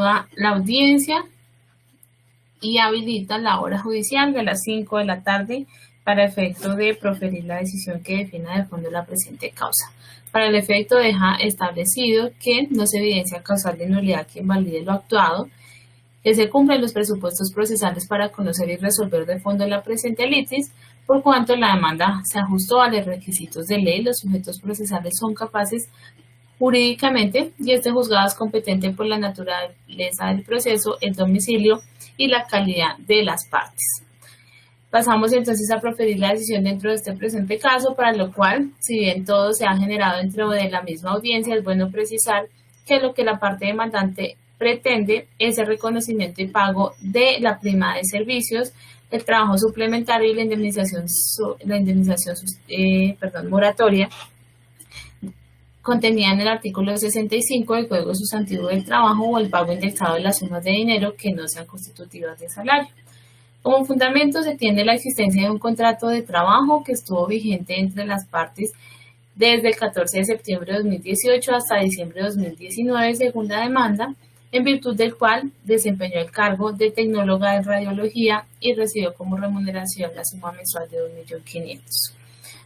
convoca la audiencia y habilita la hora judicial de las 5 de la tarde para efecto de proferir la decisión que defina de fondo la presente causa. Para el efecto deja establecido que no se evidencia causal de nulidad que invalide lo actuado, que se cumplen los presupuestos procesales para conocer y resolver de fondo la presente litis, por cuanto la demanda se ajustó a los requisitos de ley, los sujetos procesales son capaces jurídicamente y este juzgado es competente por la naturaleza del proceso, el domicilio y la calidad de las partes. Pasamos entonces a proferir la decisión dentro de este presente caso, para lo cual, si bien todo se ha generado dentro de la misma audiencia, es bueno precisar que lo que la parte demandante pretende es el reconocimiento y pago de la prima de servicios, el trabajo suplementario y la indemnización moratoria contenida en el artículo 65 del Código Sustantivo del Trabajo o el pago indexado de las sumas de dinero que no sean constitutivas de salario. Como fundamento se tiene la existencia de un contrato de trabajo que estuvo vigente entre las partes desde el 14 de septiembre de 2018 hasta diciembre de 2019, según la demanda, en virtud del cual desempeñó el cargo de tecnóloga de radiología y recibió como remuneración la suma mensual de 2.500.000.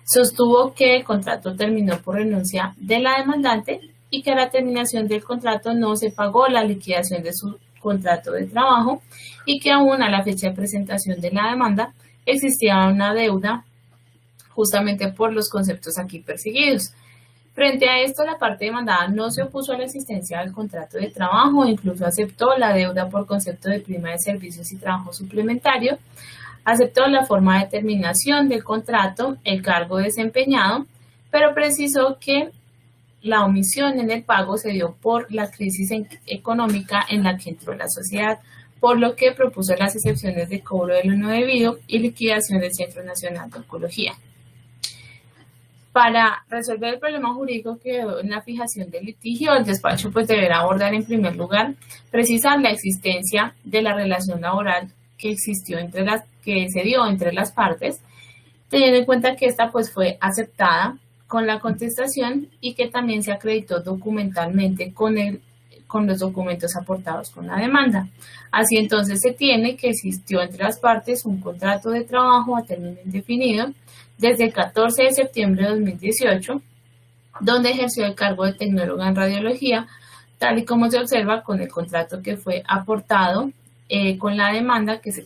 Sostuvo que el contrato terminó por renuncia de la demandante y que a la terminación del contrato no se pagó la liquidación de su contrato de trabajo y que aún a la fecha de presentación de la demanda existía una deuda justamente por los conceptos aquí perseguidos. Frente a esto, la parte demandada no se opuso a la existencia del contrato de trabajo, incluso aceptó la deuda por concepto de prima de servicios y trabajo suplementario, aceptó la forma de terminación del contrato, el cargo desempeñado, pero precisó que la omisión en el pago se dio por la crisis económica en la que entró la sociedad, por lo que propuso las excepciones de cobro de lo no debido y liquidación del Centro Nacional de Oncología. Para resolver el problema jurídico que quedó en la fijación del litigio, el despacho pues deberá abordar en primer lugar precisar la existencia de la relación laboral que se dio entre las partes, teniendo en cuenta que esta pues fue aceptada con la contestación y que también se acreditó documentalmente con los documentos aportados con la demanda. Así entonces se tiene que existió entre las partes un contrato de trabajo a término indefinido desde el 14 de septiembre de 2018, donde ejerció el cargo de tecnóloga en radiología, tal y como se observa con el contrato que fue aportado con la demanda que se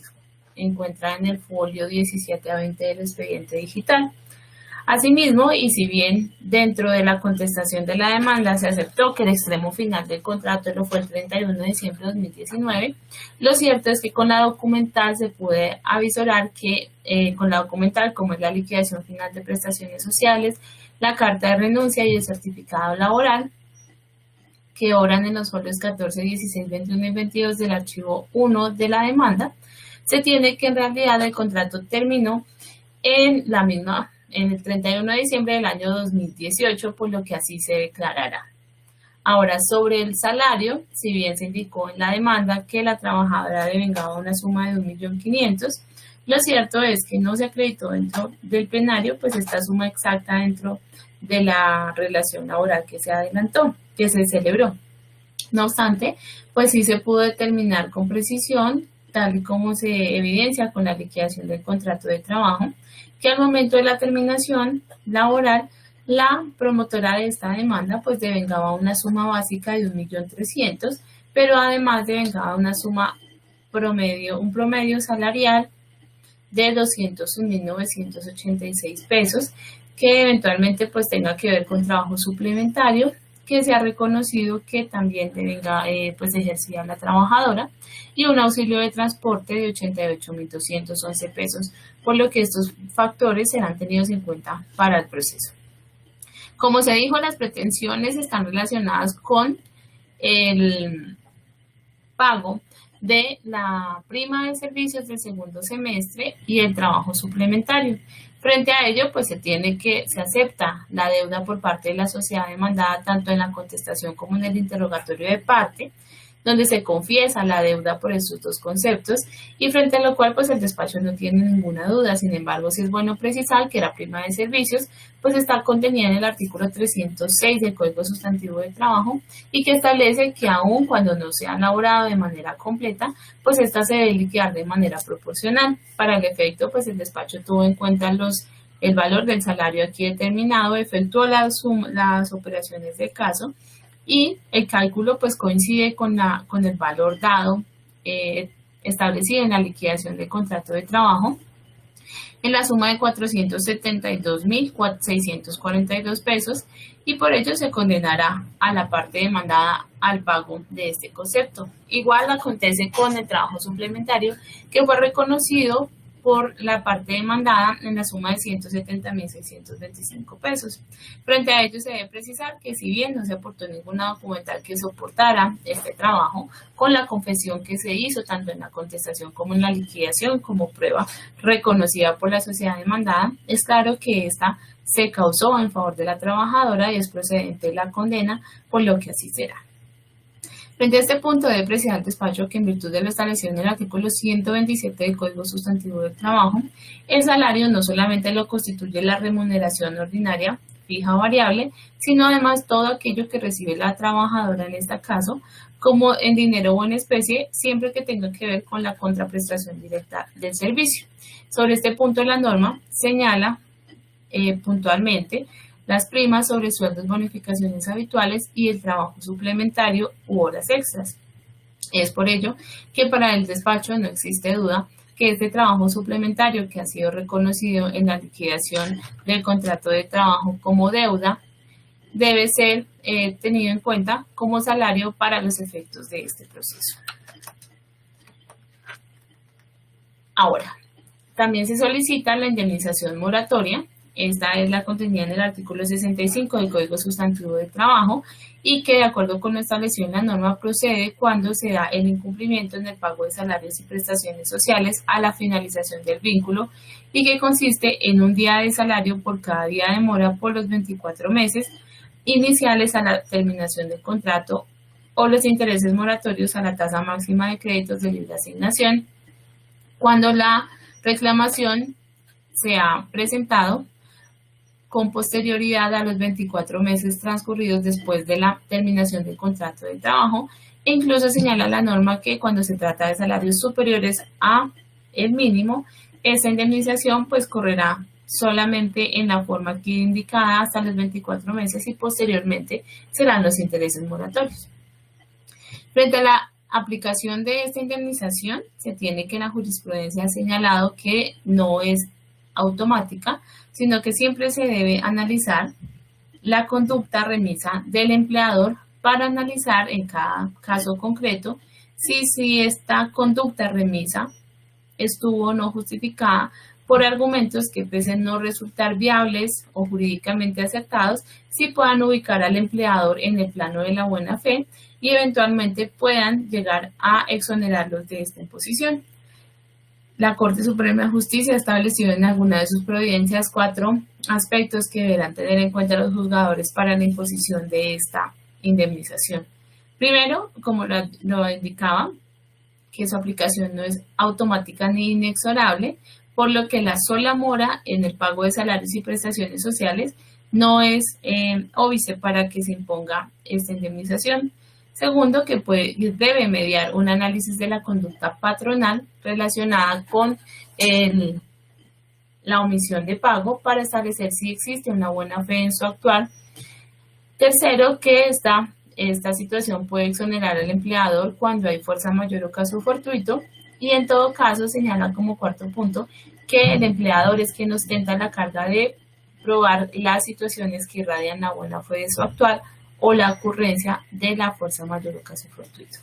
encuentra en el folio 17 a 20 del expediente digital. Asimismo, y si bien dentro de la contestación de la demanda se aceptó que el extremo final del contrato lo fue el 31 de diciembre de 2019, lo cierto es que con la documental se puede avisorar que con la documental, como es la liquidación final de prestaciones sociales, la carta de renuncia y el certificado laboral, que obran en los folios 14, 16, 21 y 22 del archivo 1 de la demanda, se tiene que en realidad el contrato terminó en el 31 de diciembre del año 2018, por lo que así se declarará. Ahora, sobre el salario, si bien se indicó en la demanda que la trabajadora devengaba una suma de 1.500.000, lo cierto es que no se acreditó dentro del plenario, pues esta suma exacta dentro de la relación laboral que se adelantó, que se celebró. No obstante, pues sí se pudo determinar con precisión, tal y como se evidencia con la liquidación del contrato de trabajo, que al momento de la terminación laboral, la promotora de esta demanda pues devengaba una suma básica de 1.300.000, pero además devengaba una suma un promedio salarial de 201.986 pesos, que eventualmente pues tenga que ver con trabajo suplementario, que se ha reconocido que también pues ejercía la trabajadora, y un auxilio de transporte de 88.211 pesos, por lo que estos factores serán tenidos en cuenta para el proceso. Como se dijo, las pretensiones están relacionadas con el pago de la prima de servicios del segundo semestre y el trabajo suplementario. Frente a ello, pues se acepta la deuda por parte de la sociedad demandada tanto en la contestación como en el interrogatorio de parte, donde se confiesa la deuda por estos dos conceptos y frente a lo cual pues el despacho no tiene ninguna duda. Sin embargo, sí es bueno precisar que la prima de servicios pues está contenida en el artículo 306 del Código Sustantivo de Trabajo y que establece que aun cuando no sea elaborado de manera completa, pues esta se debe liquidar de manera proporcional. Para el efecto, pues el despacho tuvo en cuenta el valor del salario aquí determinado, efectuó las operaciones del caso y el cálculo pues coincide con el valor dado establecido en la liquidación del contrato de trabajo en la suma de 472.642 pesos y por ello se condenará a la parte demandada al pago de este concepto. Igual acontece con el trabajo suplementario que fue reconocido por la parte demandada en la suma de 170.625 pesos. Frente a ello se debe precisar que si bien no se aportó ninguna documental que soportara este trabajo, con la confesión que se hizo tanto en la contestación como en la liquidación como prueba reconocida por la sociedad demandada, es claro que esta se causó en favor de la trabajadora y es procedente la condena, por lo que así será. Frente a este punto debe precisar el despacho que en virtud de lo establecido en el artículo 127 del Código Sustantivo del Trabajo, el salario no solamente lo constituye la remuneración ordinaria, fija o variable, sino además todo aquello que recibe la trabajadora en este caso, como en dinero o en especie, siempre que tenga que ver con la contraprestación directa del servicio. Sobre este punto la norma señala puntualmente las primas sobre sueldos, bonificaciones habituales y el trabajo suplementario u horas extras. Es por ello que para el despacho no existe duda que este trabajo suplementario que ha sido reconocido en la liquidación del contrato de trabajo como deuda debe ser tenido en cuenta como salario para los efectos de este proceso. Ahora, también se solicita la indemnización moratoria. Esta es la contenida en el artículo 65 del Código Sustantivo de Trabajo y que de acuerdo con lo establecido en la norma procede cuando se da el incumplimiento en el pago de salarios y prestaciones sociales a la finalización del vínculo y que consiste en un día de salario por cada día de mora por los 24 meses iniciales a la terminación del contrato o los intereses moratorios a la tasa máxima de créditos de libre asignación cuando la reclamación se ha presentado con posterioridad a los 24 meses transcurridos después de la terminación del contrato de trabajo e incluso señala la norma que cuando se trata de salarios superiores a el mínimo, esa indemnización pues correrá solamente en la forma aquí indicada hasta los 24 meses y posteriormente serán los intereses moratorios. Frente a la aplicación de esta indemnización, se tiene que la jurisprudencia ha señalado que no es automática, sino que siempre se debe analizar la conducta remisa del empleador para analizar en cada caso concreto si esta conducta remisa estuvo o no justificada por argumentos que pese no resultar viables o jurídicamente acertados, sí puedan ubicar al empleador en el plano de la buena fe y eventualmente puedan llegar a exonerarlos de esta imposición. La Corte Suprema de Justicia ha establecido en alguna de sus providencias 4 aspectos que deberán tener en cuenta los juzgadores para la imposición de esta indemnización. Primero, como lo indicaba, que su aplicación no es automática ni inexorable, por lo que la sola mora en el pago de salarios y prestaciones sociales no es óbice para que se imponga esta indemnización. Segundo, que debe mediar un análisis de la conducta patronal relacionada con la omisión de pago para establecer si existe una buena fe en su actuar. Tercero, que esta situación puede exonerar al empleador cuando hay fuerza mayor o caso fortuito. Y en todo caso señala como cuarto punto que el empleador es quien ostenta la carga de probar las situaciones que irradian la buena fe de su actuar o la ocurrencia de la fuerza mayor o caso fortuito.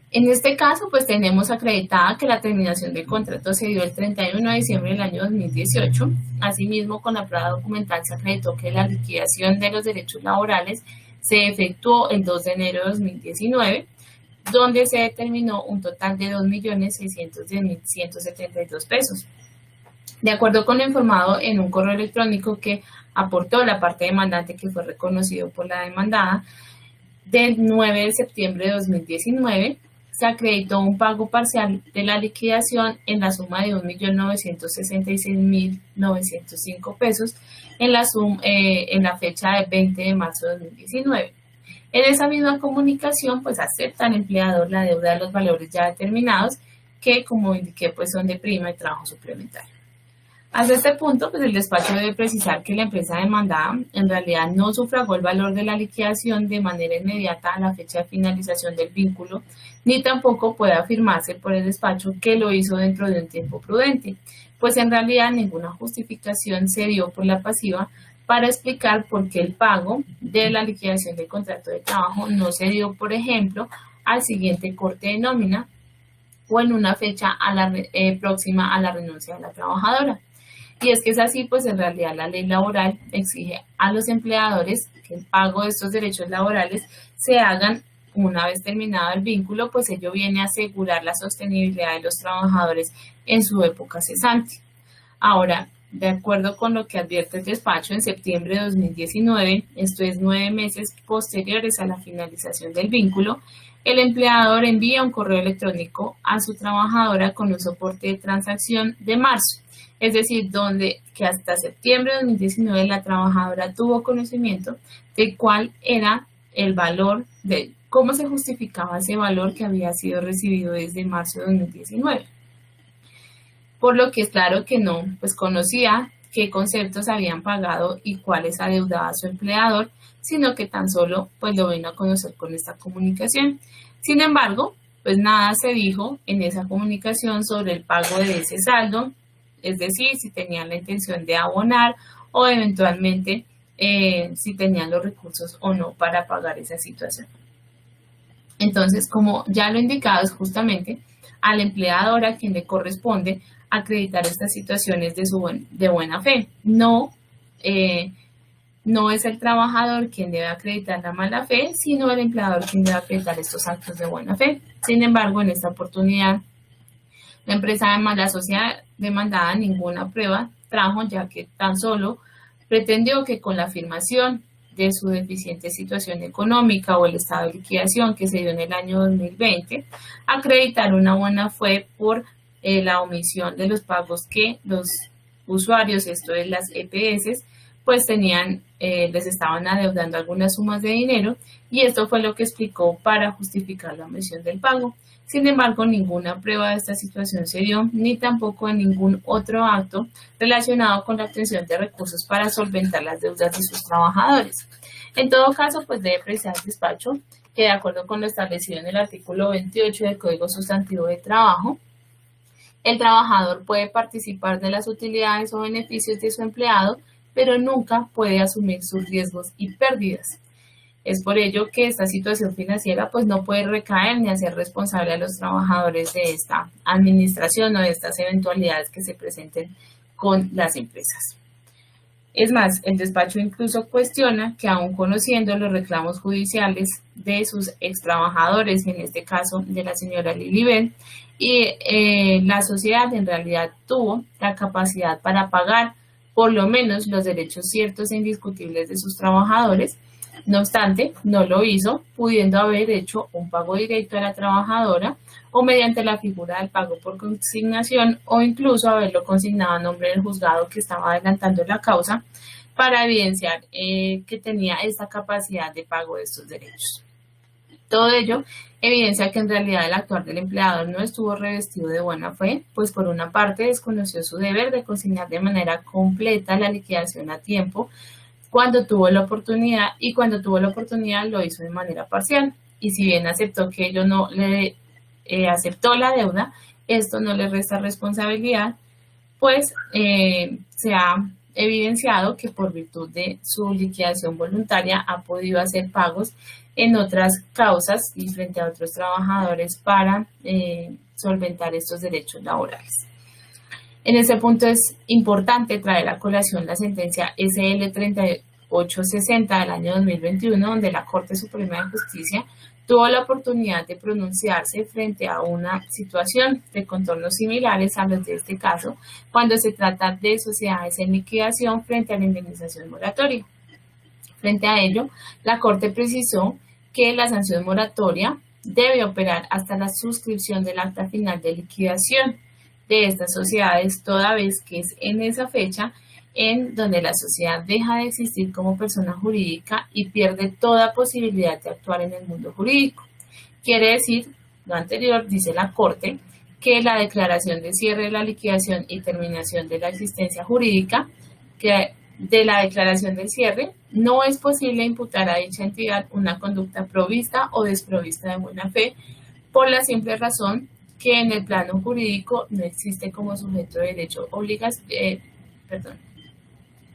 En este caso, pues tenemos acreditada que la terminación del contrato se dio el 31 de diciembre del año 2018. Asimismo, con la prueba documental se acreditó que la liquidación de los derechos laborales se efectuó el 2 de enero de 2019, donde se determinó un total de 2.610.172 pesos. De acuerdo con lo informado en un correo electrónico que aportó la parte demandante que fue reconocido por la demandada, del 9 de septiembre de 2019, se acreditó un pago parcial de la liquidación en la suma de 1.966.905 pesos en la fecha de 20 de marzo de 2019. En esa misma comunicación, pues acepta el empleador la deuda de los valores ya determinados, que como indiqué, pues son de prima y trabajo suplementario. Hasta este punto, pues el despacho debe precisar que la empresa demandada en realidad no sufragó el valor de la liquidación de manera inmediata a la fecha de finalización del vínculo, ni tampoco puede afirmarse por el despacho que lo hizo dentro de un tiempo prudente, pues en realidad ninguna justificación se dio por la pasiva para explicar por qué el pago de la liquidación del contrato de trabajo no se dio, por ejemplo, al siguiente corte de nómina o en una fecha próxima a la renuncia de la trabajadora. Y es que es así, pues en realidad la ley laboral exige a los empleadores que el pago de estos derechos laborales se hagan una vez terminado el vínculo, pues ello viene a asegurar la sostenibilidad de los trabajadores en su época cesante. Ahora, de acuerdo con lo que advierte el despacho, en septiembre de 2019, esto es 9 meses posteriores a la finalización del vínculo, el empleador envía un correo electrónico a su trabajadora con un soporte de transacción de marzo, es decir, donde que hasta septiembre de 2019 la trabajadora tuvo conocimiento de cuál era el valor, de cómo se justificaba ese valor que había sido recibido desde marzo de 2019. Por lo que es claro que no, pues conocía qué conceptos habían pagado y cuáles adeudaba a su empleador, sino que tan solo pues lo vino a conocer con esta comunicación. Sin embargo, pues nada se dijo en esa comunicación sobre el pago de ese saldo, es decir, si tenían la intención de abonar o eventualmente si tenían los recursos o no para pagar esa situación. Entonces, como ya lo indicado, es justamente al empleador a quien le corresponde acreditar estas situaciones de buena fe. No es el trabajador quien debe acreditar la mala fe, sino el empleador quien debe acreditar estos actos de buena fe. Sin embargo, en esta oportunidad, la sociedad demandada ninguna prueba trajo, ya que tan solo pretendió que con la afirmación de su deficiente situación económica o el estado de liquidación que se dio en el año 2020, acreditar una buena fe por la omisión de los pagos que los usuarios, esto es las EPS, pues les estaban adeudando algunas sumas de dinero, y esto fue lo que explicó para justificar la omisión del pago. Sin embargo, ninguna prueba de esta situación se dio, ni tampoco en ningún otro acto relacionado con la obtención de recursos para solventar las deudas de sus trabajadores. En todo caso, pues debe precisar el despacho que, de acuerdo con lo establecido en el artículo 28 del Código Sustantivo de Trabajo, el trabajador puede participar de las utilidades o beneficios de su empleado, pero nunca puede asumir sus riesgos y pérdidas. Es por ello que esta situación financiera pues no puede recaer ni hacer responsable a los trabajadores de esta administración o de estas eventualidades que se presenten con las empresas. Es más, el despacho incluso cuestiona que, aun conociendo los reclamos judiciales de sus extrabajadores, en este caso de la señora Lilibet, y la sociedad en realidad tuvo la capacidad para pagar por lo menos los derechos ciertos e indiscutibles de sus trabajadores. No obstante, no lo hizo, pudiendo haber hecho un pago directo a la trabajadora o mediante la figura del pago por consignación, o incluso haberlo consignado a nombre del juzgado que estaba adelantando la causa, para evidenciar que tenía esta capacidad de pago de estos derechos. Todo ello evidencia que en realidad el actuar del empleador no estuvo revestido de buena fe, pues por una parte desconoció su deber de consignar de manera completa la liquidación a tiempo cuando tuvo la oportunidad, y cuando tuvo la oportunidad lo hizo de manera parcial. Y si bien aceptó que ello no le aceptó la deuda, esto no le resta responsabilidad, pues se ha evidenciado que por virtud de su liquidación voluntaria ha podido hacer pagos en otras causas y frente a otros trabajadores para solventar estos derechos laborales. En ese punto es importante traer a colación la sentencia SL 3860 del año 2021, donde la Corte Suprema de Justicia tuvo la oportunidad de pronunciarse frente a una situación de contornos similares a los de este caso, cuando se trata de sociedades en liquidación frente a la indemnización moratoria. Frente a ello, la Corte precisó que la sanción moratoria debe operar hasta la suscripción del acta final de liquidación de estas sociedades, toda vez que es en esa fecha en donde la sociedad deja de existir como persona jurídica y pierde toda posibilidad de actuar en el mundo jurídico. Quiere decir, lo anterior, dice la Corte, que la declaración de cierre de la liquidación y terminación de la existencia jurídica, que de la declaración del cierre, no es posible imputar a dicha entidad una conducta provista o desprovista de buena fe, por la simple razón que en el plano jurídico no existe como sujeto de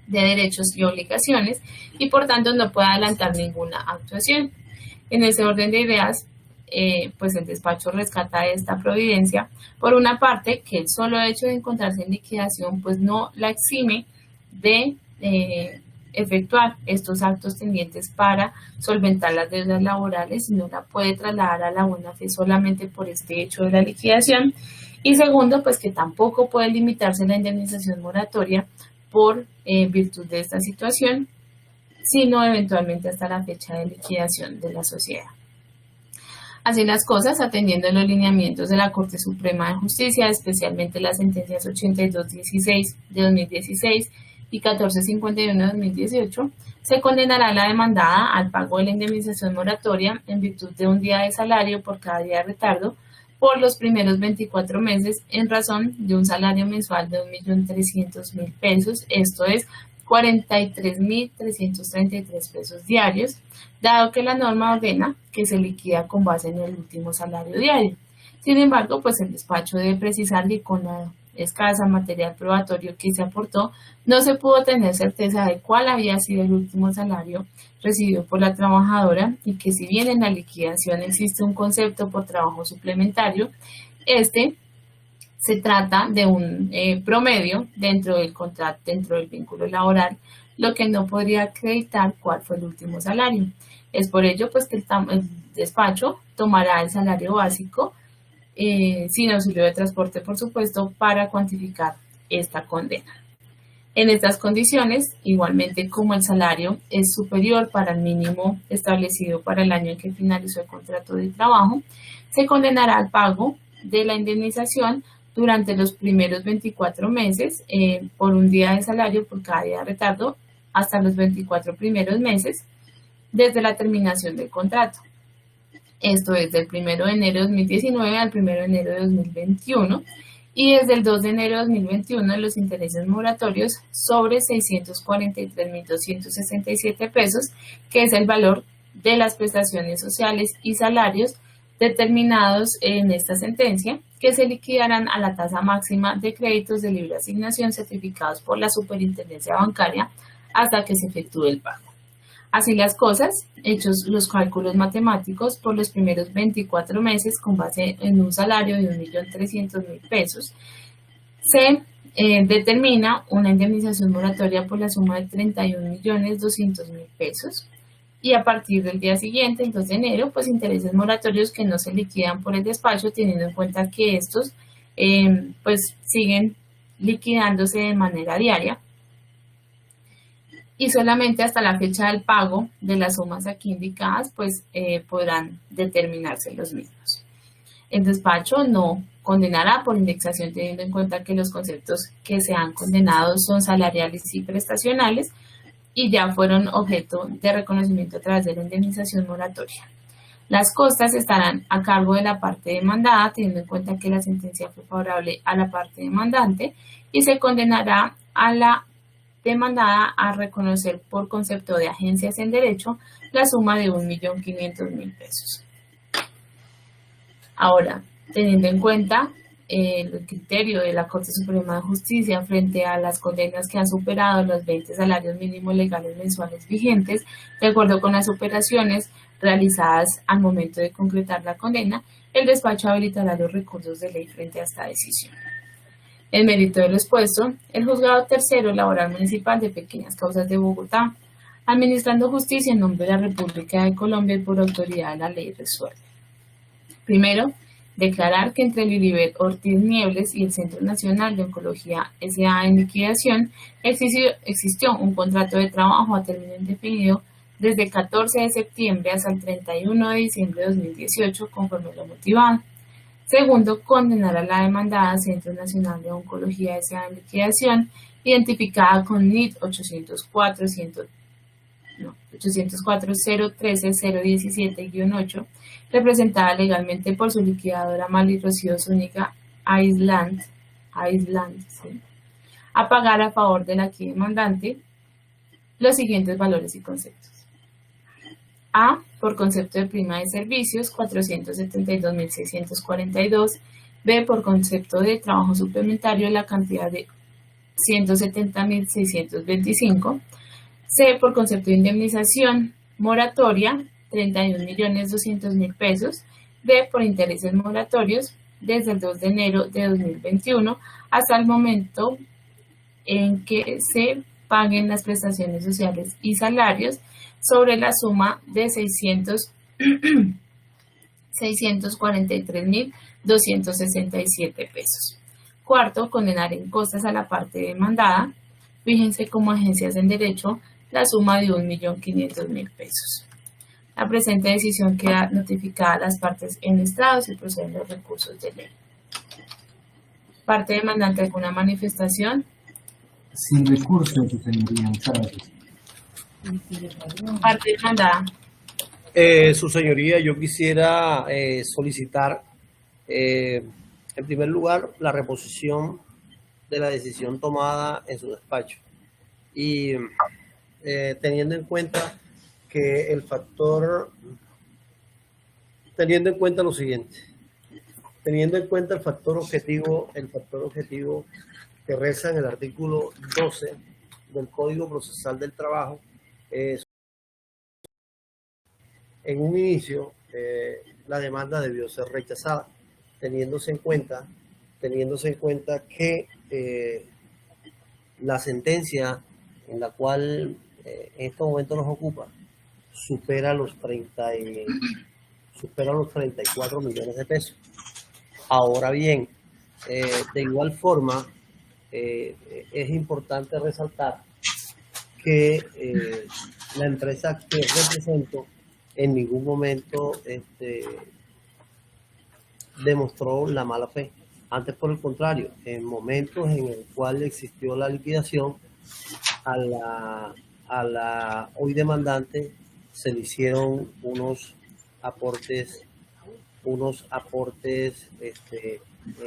derechos y obligaciones y por tanto no puede adelantar ninguna actuación. En ese orden de ideas, pues el despacho rescata esta providencia, por una parte, que el solo hecho de encontrarse en liquidación pues no la exime de efectuar estos actos tendientes para solventar las deudas laborales, sino la puede trasladar a la buena fe solamente por este hecho de la liquidación. Y segundo, pues que tampoco puede limitarse la indemnización moratoria por virtud de esta situación, sino eventualmente hasta la fecha de liquidación de la sociedad. Así las cosas, atendiendo a los lineamientos de la Corte Suprema de Justicia, especialmente las sentencias 8216 de 2016 y 1451 de 2018, se condenará a la demandada al pago de la indemnización moratoria en virtud de un día de salario por cada día de retardo por los primeros 24 meses en razón de un salario mensual de 1.300.000 pesos, esto es 43.333 pesos diarios, dado que la norma ordena que se liquida con base en el último salario diario. Sin embargo, pues el despacho debe precisar que con la escasa material probatorio que se aportó, no se pudo tener certeza de cuál había sido el último salario recibido por la trabajadora y que si bien en la liquidación existe un concepto por trabajo suplementario, se trata de un promedio dentro del contrato, dentro del vínculo laboral, lo que no podría acreditar cuál fue el último salario. Es por ello pues que el despacho tomará el salario básico sin auxilio de transporte, por supuesto, para cuantificar esta condena. En estas condiciones, igualmente como el salario es superior para el mínimo establecido para el año en que finalizó el contrato de trabajo, se condenará al pago de la indemnización durante los primeros 24 meses por un día de salario por cada día de retardo hasta los 24 primeros meses desde la terminación del contrato. Esto es del 1 de enero de 2019 al 1 de enero de 2021 y desde el 2 de enero de 2021 los intereses moratorios sobre 643.267 pesos, que es el valor de las prestaciones sociales y salarios determinados en esta sentencia, que se liquidarán a la tasa máxima de créditos de libre asignación certificados por la Superintendencia Bancaria hasta que se efectúe el pago. Así las cosas, hechos los cálculos matemáticos por los primeros 24 meses con base en un salario de 1.300.000 pesos, se determina una indemnización moratoria por la suma de 31.200.000 pesos y a partir del día siguiente, el 2 de enero, pues intereses moratorios que no se liquidan por el despacho, teniendo en cuenta que estos pues siguen liquidándose de manera diaria. Y solamente hasta la fecha del pago de las sumas aquí indicadas, pues podrán determinarse los mismos. El despacho no condenará por indexación teniendo en cuenta que los conceptos que se han condenado son salariales y prestacionales y ya fueron objeto de reconocimiento a través de la indemnización moratoria. Las costas estarán a cargo de la parte demandada, teniendo en cuenta que la sentencia fue favorable a la parte demandante y se condenará a la demandada a reconocer por concepto de agencias en derecho la suma de 1.500.000 pesos. Ahora, teniendo en cuenta el criterio de la Corte Suprema de Justicia frente a las condenas que han superado los 20 salarios mínimos legales mensuales vigentes, de acuerdo con las operaciones realizadas al momento de concretar la condena, el despacho habilitará los recursos de ley frente a esta decisión. En mérito de lo expuesto, el Juzgado Tercero Laboral Municipal de Pequeñas Causas de Bogotá, administrando justicia en nombre de la República de Colombia y por autoridad de la ley, resuelve. Primero, declarar que entre Lilibet Ortiz Niebles y el Centro Nacional de Oncología S.A. en liquidación existió un contrato de trabajo a término indefinido desde el 14 de septiembre hasta el 31 de diciembre de 2018, conforme lo motivado. Segundo, condenar a la demandada Centro Nacional de Oncología S.A. en liquidación, identificada con NIT 804-013-017-8, representada legalmente por su liquidadora Mali Rocío Zúñiga Island, ¿sí?, a pagar a favor de la aquí demandante los siguientes valores y conceptos. A, por concepto de prima de servicios, 472.642. B, por concepto de trabajo suplementario, la cantidad de 170.625. C, por concepto de indemnización moratoria, 31.200.000 pesos. D, por intereses moratorios, desde el 2 de enero de 2021 hasta el momento en que se paguen las prestaciones sociales y salarios sobre la suma de 643.267 pesos. Cuarto, condenar en costas a la parte demandada. Fíjense como agencias en derecho la suma de 1.500.000 pesos. La presente decisión queda notificada a las partes en estrados y proceden los recursos de ley. Parte demandante, ¿alguna manifestación? Sin recurso, su señoría. Muchas gracias. Parte demandada. Su señoría, yo quisiera solicitar, en primer lugar, la reposición de la decisión tomada en su despacho. Y teniendo en cuenta que teniendo en cuenta lo siguiente, teniendo en cuenta el factor objetivo que reza en el artículo 12 del Código Procesal del Trabajo. En un inicio, la demanda debió ser rechazada, teniéndose en cuenta que la sentencia en la cual en este momento nos ocupa supera los 34 millones de pesos. Ahora bien, de igual forma, es importante resaltar que la empresa que represento en ningún momento demostró la mala fe. Antes, por el contrario, en momentos en el cual existió la liquidación, a la hoy demandante se le hicieron unos aportes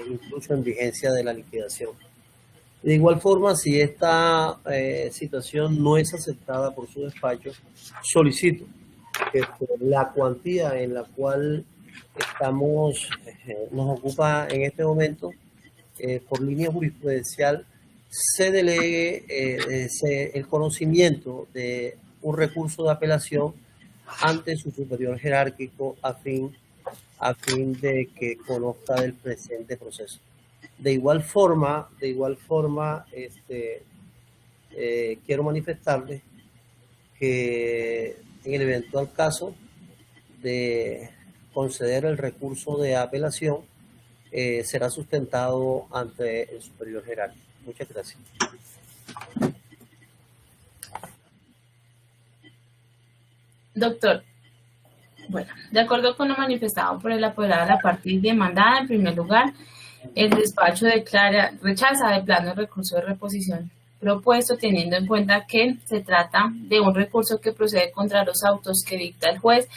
incluso en vigencia de la liquidación. De igual forma, si esta situación no es aceptada por su despacho, solicito que la cuantía en la cual nos ocupa en este momento, por línea jurisprudencial, se delegue el conocimiento de un recurso de apelación ante su superior jerárquico a fin de que conozca del presente proceso. De igual forma, quiero manifestarles que en el eventual caso de conceder el recurso de apelación, será sustentado ante el superior jerárquico. Muchas gracias. Doctor, bueno, de acuerdo con lo manifestado por el apoderado de la parte demandada, en primer lugar, el despacho rechaza de plano el recurso de reposición propuesto, teniendo en cuenta que se trata de un recurso que procede contra los autos que dicta el juez,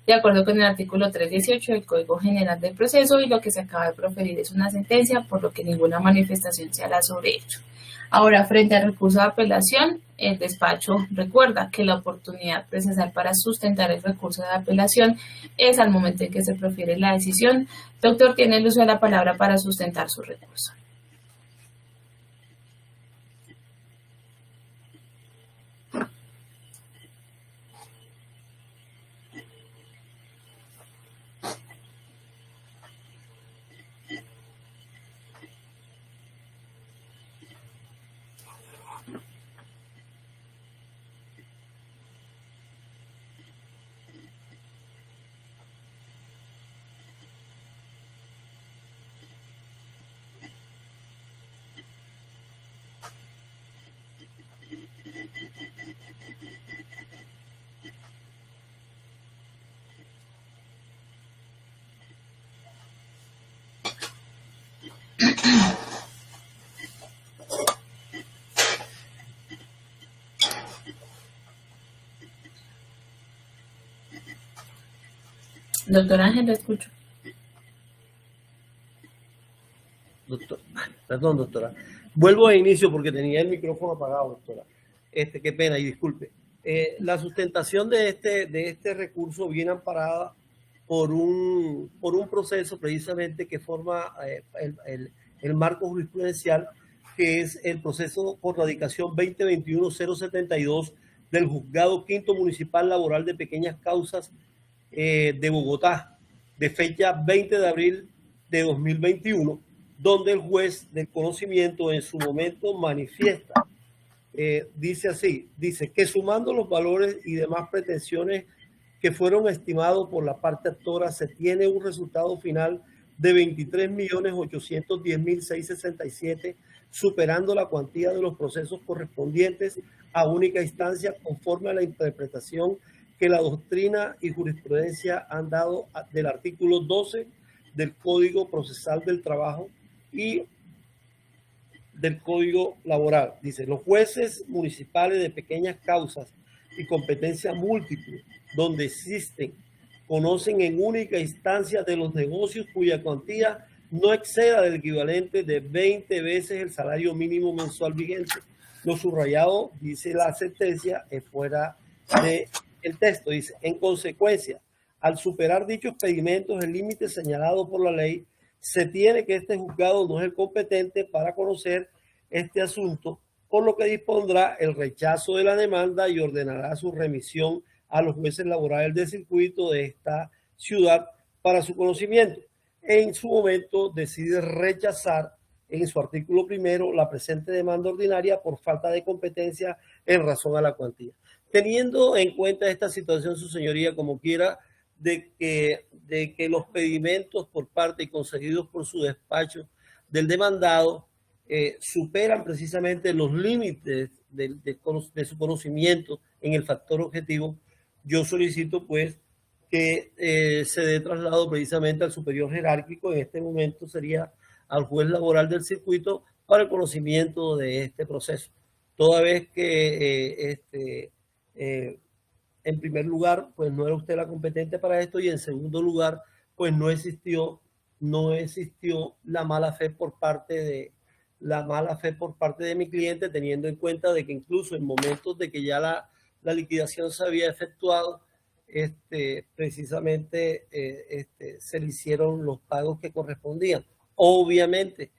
de acuerdo con el artículo 318 del Código General del Proceso, y lo que se acaba de proferir es una sentencia, por lo que ninguna manifestación se hará sobre ello. Ahora, frente al recurso de apelación, el despacho recuerda que la oportunidad procesal para sustentar el recurso de apelación es al momento en que se profiere la decisión. Doctor, tiene el uso de la palabra para sustentar su recurso. Doctor Ángel, lo escucho. Perdón, doctora. Vuelvo a inicio porque tenía el micrófono apagado, doctora. Qué pena y disculpe. La sustentación de este recurso viene amparada por un proceso precisamente que forma el marco jurisprudencial, que es el proceso por radicación 2021-072 del Juzgado Quinto Municipal Laboral de Pequeñas Causas de Bogotá, de fecha 20 de abril de 2021, donde el juez del conocimiento en su momento manifiesta, dice así, dice que sumando los valores y demás pretensiones que fueron estimados por la parte actora, se tiene un resultado final de 23.810.667, superando la cuantía de los procesos correspondientes a única instancia conforme a la interpretación que la doctrina y jurisprudencia han dado del artículo 12 del Código Procesal del Trabajo y del Código Laboral. Dice, los jueces municipales de pequeñas causas y competencia múltiple, donde existen, conocen en única instancia de los negocios cuya cuantía no exceda del equivalente de 20 veces el salario mínimo mensual vigente. Lo subrayado, dice la sentencia, es fuera del texto. Dice, en consecuencia, al superar dichos pedimentos, el límite señalado por la ley, se tiene que este juzgado no es el competente para conocer este asunto, por lo que dispondrá el rechazo de la demanda y ordenará su remisión a los jueces laborales del circuito de esta ciudad para su conocimiento. En su momento decide rechazar en su artículo primero la presente demanda ordinaria por falta de competencia en razón a la cuantía. Teniendo en cuenta esta situación, su señoría, como quiera, de que los pedimentos por parte y concedidos por su despacho del demandado superan precisamente los límites de su conocimiento en el factor objetivo, yo solicito pues que se dé traslado precisamente al superior jerárquico. En este momento sería al juez laboral del circuito para el conocimiento de este proceso, toda vez que en primer lugar, pues no era usted la competente para esto, y en segundo lugar, pues no existió la mala fe por parte de mi cliente, teniendo en cuenta de que incluso en momentos de que ya la liquidación se había efectuado, precisamente se le hicieron los pagos que correspondían. Obviamente,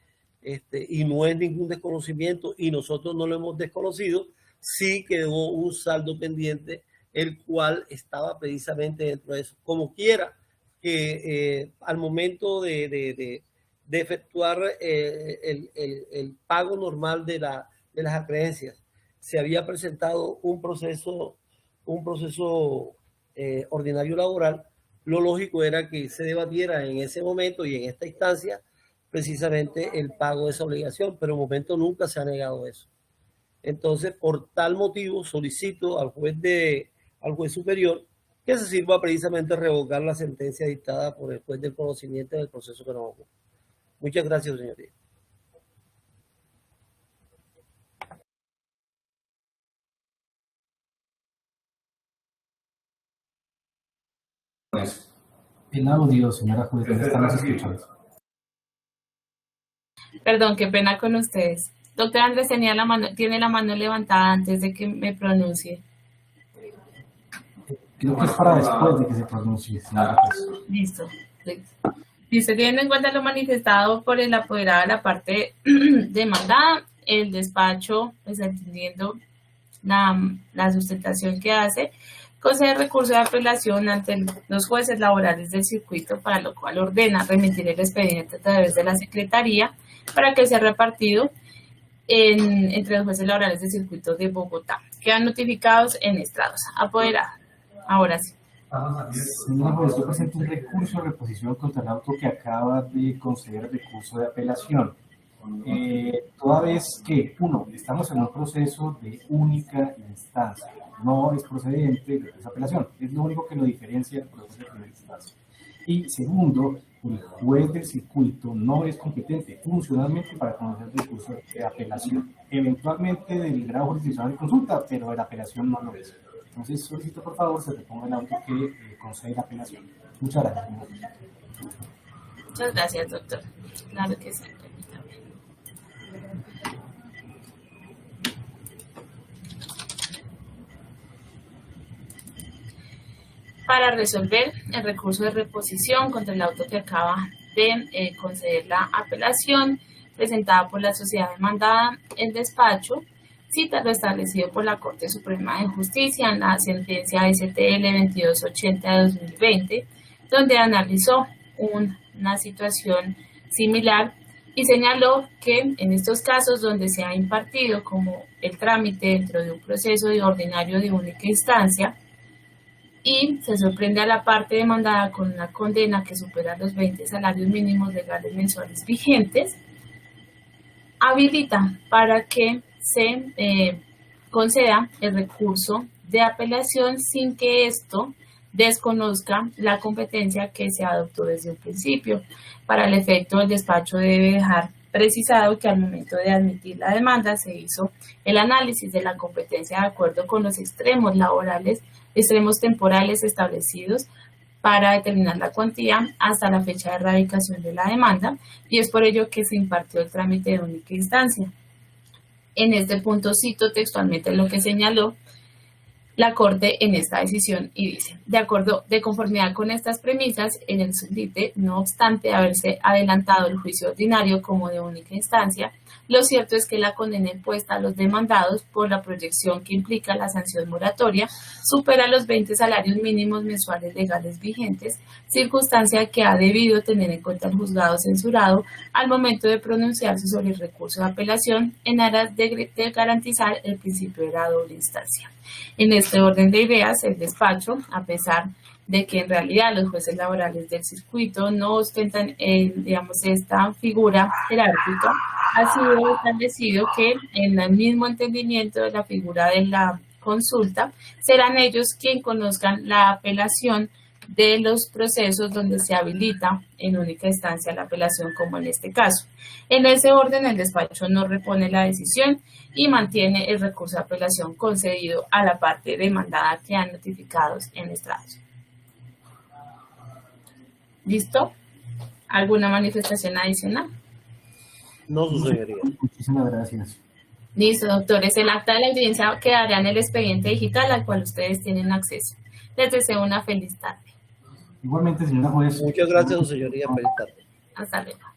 y no es ningún desconocimiento, y nosotros no lo hemos desconocido, sí quedó un saldo pendiente, el cual estaba precisamente dentro de eso. Como quiera, que al momento de efectuar el pago normal de las acreencias, se había presentado un proceso ordinario laboral, lo lógico era que se debatiera en ese momento y en esta instancia precisamente el pago de esa obligación, pero en el momento nunca se ha negado eso. Entonces, por tal motivo, solicito al juez superior que se sirva precisamente revocar la sentencia dictada por el juez del conocimiento del proceso que nos ocupa. Muchas gracias, señoría. El audio, señora juez, no estamos escuchando. Perdón, qué pena con ustedes. Doctor Andrés tiene la mano levantada antes de que me pronuncie. Creo que es para después de que se pronuncie, señora juez. Listo. Listo, teniendo en cuenta lo manifestado por el apoderado de la parte demandada, el despacho, pues entendiendo la sustentación que hace, concede recurso de apelación ante los jueces laborales del circuito, para lo cual ordena remitir el expediente a través de la Secretaría para que sea repartido entre los jueces laborales del circuito de Bogotá. Quedan notificados en estrados. Apoderado. Ahora sí. Señora juez, yo presento un recurso de reposición contra el auto que acaba de conceder recurso de apelación. Toda vez que, uno, estamos en un proceso de única instancia, no es procedente de esa apelación, es lo único que lo diferencia del proceso de primera instancia. Y segundo, el juez del circuito no es competente funcionalmente para conocer el recurso de apelación. Eventualmente del grado jurisdiccional de consulta, pero de la apelación no lo es. Entonces solicito por favor se reponga el auto que concede la apelación. Muchas gracias. Muchas gracias, doctor. Claro que sí. Para resolver el recurso de reposición contra el auto que acaba de conceder la apelación presentada por la sociedad demandada, el despacho cita lo establecido por la Corte Suprema de Justicia en la sentencia STL 2280 de 2020, donde analizó una situación similar y señaló que en estos casos donde se ha impartido como el trámite dentro de un proceso de ordinario de única instancia y se sorprende a la parte demandada con una condena que supera los 20 salarios mínimos legales mensuales vigentes, habilita para que se conceda el recurso de apelación sin que esto desconozca la competencia que se adoptó desde un principio. Para el efecto, el despacho debe dejar precisado que al momento de admitir la demanda se hizo el análisis de la competencia de acuerdo con los extremos laborales, extremos temporales establecidos para determinar la cuantía hasta la fecha de erradicación de la demanda, y es por ello que se impartió el trámite de única instancia. En este punto cito textualmente lo que señaló la Corte en esta decisión y dice: de conformidad con estas premisas, en el sublite, no obstante haberse adelantado el juicio ordinario como de única instancia, lo cierto es que la condena impuesta a los demandados por la proyección que implica la sanción moratoria supera los 20 salarios mínimos mensuales legales vigentes, circunstancia que ha debido tener en cuenta el juzgado censurado al momento de pronunciarse sobre el recurso de apelación en aras de garantizar el principio de la doble instancia. En este orden de ideas, el despacho, a pesar de que en realidad los jueces laborales del circuito no ostentan, esta figura jerárquica, ha sido establecido que en el mismo entendimiento de la figura de la consulta, serán ellos quienes conozcan la apelación de los procesos donde se habilita en única instancia la apelación, como en este caso. En ese orden, el despacho no repone la decisión y mantiene el recurso de apelación concedido a la parte demandada que han notificado en estrados. ¿Listo? ¿Alguna manifestación adicional? No, su señoría. Muchísimas gracias. Listo, doctores. El acta de la audiencia quedará en el expediente digital al cual ustedes tienen acceso. Les deseo una feliz tarde. Igualmente, señora juez. Muchas gracias, su señoría. Feliz tarde. Hasta luego.